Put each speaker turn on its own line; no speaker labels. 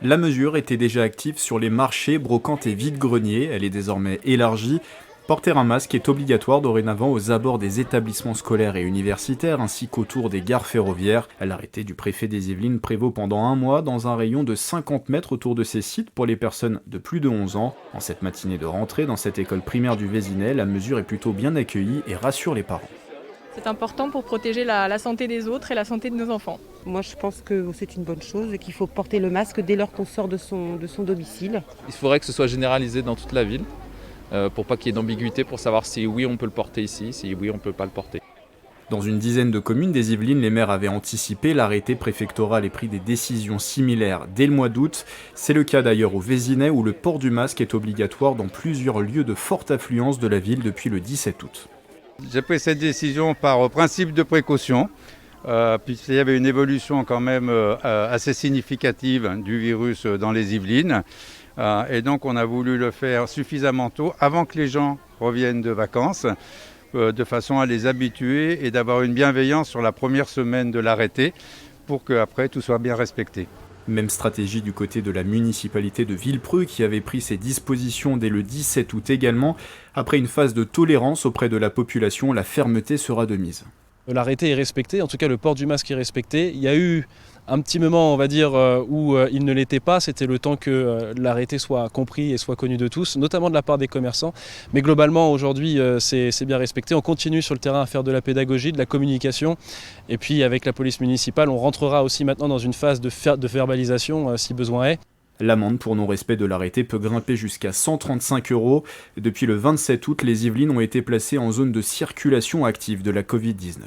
La mesure était déjà active sur les marchés, brocantes et vide-greniers, elle est désormais élargie. Porter un masque est obligatoire dorénavant aux abords des établissements scolaires et universitaires ainsi qu'autour des gares ferroviaires. L'arrêté du préfet des Yvelines prévaut pendant un mois dans un rayon de 50 mètres autour de ces sites pour les personnes de plus de 11 ans. En cette matinée de rentrée dans cette école primaire du Vésinet, la mesure est plutôt bien accueillie et rassure les parents.
C'est important pour protéger la santé des autres et la santé de nos enfants.
Moi, je pense que c'est une bonne chose et qu'il faut porter le masque dès lors qu'on sort de son domicile.
Il faudrait que ce soit généralisé dans toute la ville pour pas qu'il y ait d'ambiguïté pour savoir si oui on peut le porter ici, si oui on peut pas le porter.
Dans une dizaine de communes des Yvelines, les maires avaient anticipé, l'arrêté préfectoral ait pris des décisions similaires dès le mois d'août. C'est le cas d'ailleurs au Vésinet où le port du masque est obligatoire dans plusieurs lieux de forte affluence de la ville depuis le 17 août.
J'ai pris cette décision par principe de précaution, puisqu'il y avait une évolution quand même assez significative du virus dans les Yvelines. Et donc on a voulu le faire suffisamment tôt, avant que les gens reviennent de vacances, de façon à les habituer et d'avoir une bienveillance sur la première semaine de l'arrêté, pour qu'après tout soit bien respecté.
Même stratégie du côté de la municipalité de Villepreux qui avait pris ses dispositions dès le 17 août également. Après une phase de tolérance auprès de la population, la fermeté sera de mise.
L'arrêté est respecté, en tout cas le port du masque est respecté. Il y a eu un petit moment, on va dire, où il ne l'était pas. C'était le temps que l'arrêté soit compris et soit connu de tous, notamment de la part des commerçants. Mais globalement, aujourd'hui, c'est bien respecté. On continue sur le terrain à faire de la pédagogie, de la communication. Et puis, avec la police municipale, on rentrera aussi maintenant dans une phase de verbalisation, si besoin est.
L'amende pour non-respect de l'arrêté peut grimper jusqu'à 135 €. Depuis le 27 août, les Yvelines ont été placées en zone de circulation active de la Covid-19.